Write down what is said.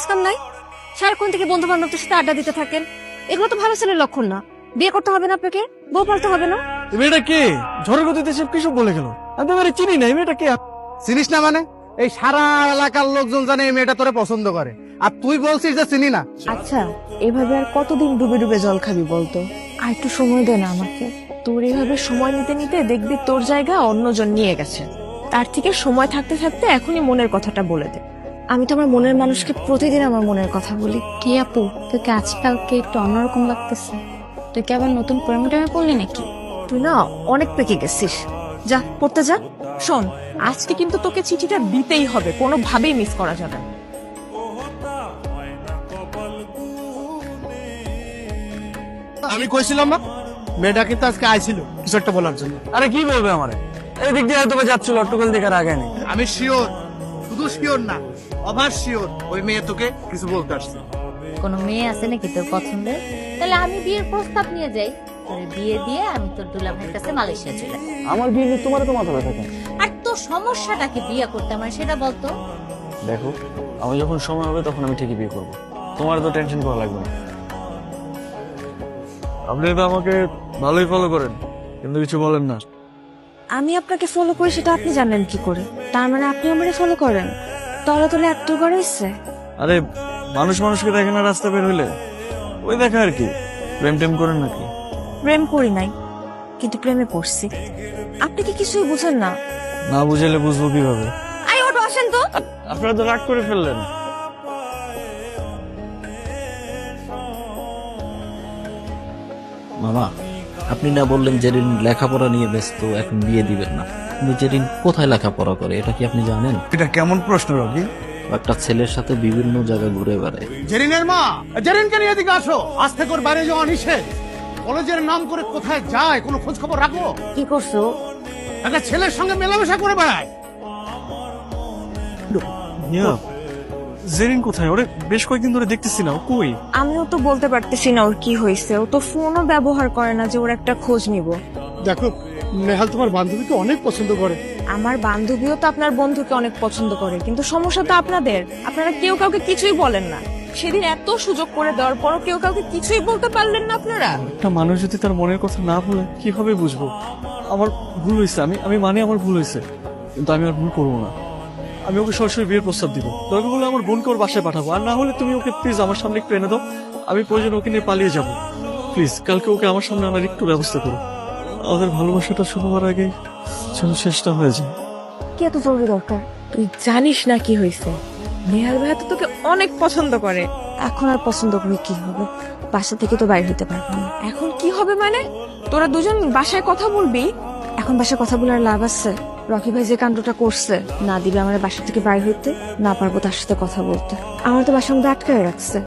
কাজ কাম নাই, সারাক্ষণ থেকে বন্ধু বান্ধবদের সাথে আড্ডা দিতে থাকেন। এগুলো তো ভালো ছেলের লক্ষণ না। বিয়ে করতে হবে না আপনাকে, বউ পালতে হবে না। এই মেয়েটা কে? ঝড়ের গতিতে সব কিছু বলে গেল। আমি তো এবারে চিনি না। এই মেয়েটা কে? চিনিস না মানে? এই সারা এলাকার লোকজন জানে এই মেয়েটা তোরে পছন্দ করে, আর তুই বলছিস যে চিনি না। আচ্ছা, এভাবে আর কতদিন ডুবে ডুবে জল খাবি বলতো? আর একটু সময় দে না আমাকে। তোর এইভাবে সময় নিতে নিতে দেখবি তোর জায়গা অন্যজন নিয়ে গেছে। তার থেকে সময় থাকতে থাকতে এখনই মনের কথাটা বলে দে। আমি তো আমার মনের মানুষকে প্রতিদিন আমার মনের কথা বলি। কি আপু, তোকে আজকালকে একটু অন্যরকম লাগতেছে। তুই কি আবার নতুন প্রেমে টেমে পড়লি নাকি? তুই না অনেক পেকে গেছিস। যা পড়তে যা। শোন, আজকে কিন্তু তোকে চিঠিটা দিতেই হবে, কোনোভাবেই মিস করা যাবে না। আমি কইছিলাম না মেয়েটা কিন্তু আজকে আইছিল কিছু একটা বলার জন্য। আরে কি বলবে আমারে? এই দিক দিয়ে হয়তো বা যাচ্ছিল, অট্টকল দিকে আর আগে নেই। আমি শিওর, শুধু শিওর না, অভার শিওর ওই মেয়ে তোকে কিছু বলতে আসছে। কোনো মেয়ে আছে নাকি তোর পছন্দের? তাহলে আমি বিয়ের প্রস্তাব নিয়ে যাই, তোর বিয়ে দিয়ে আমি তোর দুলা ভাইয়ের কাছে মালয়েশিয়া চলে যাই। আমার বিয়ে নিয়ে তোমার তো মাথা ব্যথা কেন? আর তোর সমস্যাটাকে বিয়ে করতে আমার সেটা বলতো। দেখো, আমি যখন সময় হবে তখন আমি ঠিকই বিয়ে করবো। তোমার তো টেনশন করা লাগবে না। আপনি তো আমাকে ভালোই ফলো করেন, কিন্তু কিছু বলেন না। আমি আপনাকে ফলো করি সেটা আপনি জানেন কি করে? তার মানে আপনি আমারে ফলো করেন? তলে তলে এত করে ইচ্ছে। আরে মানুষ মানুষকে দেখে না রাস্তা বের হইলে, ওই দেখা আর কি। প্রেম টেম করেন নাকি? প্রেম করি নাই, কিন্তু প্রেমে পড়ছি। আপনি কি কিছুই বুঝেন না? না বুঝাইলে বুঝবো কিভাবে? আই ওটো আসেন তো। আপনারা তো রাগ করে ফেললেন। মামা, আপনি না বললেন জেরিন লেখাপড়া নিয়ে ব্যস্ত, এখন বিয়ে দিবেন না। কিন্তু জেরিন কোথায় লেখাপড়া করে এটা কি আপনি জানেন? এটা কেমন প্রশ্ন রবি? একটা ছেলের সাথে বিভিন্ন জায়গায় ঘুরে বেড়ায়। জেরিনের মা, জেরিনকে নিয়ে এদিকে আসো। আজ থেকে ওর বাইরে যাওয়া নিষেধ। কলেজের নাম করে কোথায় যায় কোনো খোঁজ খবর রাখো? কি করছো? একটা ছেলের সঙ্গে মেলামেশা করে বেড়ায়। জেরিন কোথায়? ওরে বেশ কয়েকদিন ধরে দেখতেছি না, ও কই? আমিও তো বলতে পারতেছি না ওর কি হয়েছে। ও তো ফোনও ব্যবহার করে না যে ওর একটা খোঁজ নিব। দেখো, নেহাল তোমার বান্ধবীকে অনেক পছন্দ করে। আমার বান্ধবীও তো আপনার বন্ধুকে অনেক পছন্দ করে, কিন্তু সমস্যা তো আপনাদের। আপনারা কেউ কাউকে কিছুই বলেন না। সেদিন এত সুযোগ করে দেওয়ার পরও কেউ কাউকে কিছুই বলতে পারলেন না আপনারা। একটা মানুষ যদি তার মনের কথা না বলে কিভাবে বুঝবো? আমার ভুল হয়েছে, আমি মানে আমার ভুল হয়েছে, কিন্তু আমি আর ভুল করবো না। আমি ওকে সরাসরি বিয়ের প্রস্তাব দিব। দরকার হলে আমার বোনকে ওর বাসায় পাঠাবো, আর না হলে তুমি ওকে প্লিজ আমার সামনে একটু এনে দাও। আমি প্রয়োজন ওকে নিয়ে পালিয়ে যাব। প্লিজ কালকে ওকে আমার সামনে আনার একটু ব্যবস্থা করো। আমাদের ভালোবাসাটা শুরু হওয়ার আগে যেন শেষটা হয়ে যায়। কি এত জরুরি দরকার? তুই জানিস না কি হয়েছে? নেহাল ভাইয়া তো তোকে অনেক পছন্দ করে। এখন আর পছন্দ করে কি হবে? বাসা থেকে তো বাইরে হতে পারবো না। এখন কি হবে মানে? তোরা দুজন বাসায় কথা বলবি? এখন বাসায় কথা বলার লাভ আছে? রকি ভাই যে কাণ্ডটা করছে, না দিবে আমার বাসা থেকে বাইরে হইতে, না পারবো তার সাথে কথা বলতে। আমার তো বাসার মধ্যে আটকায় রাখছে।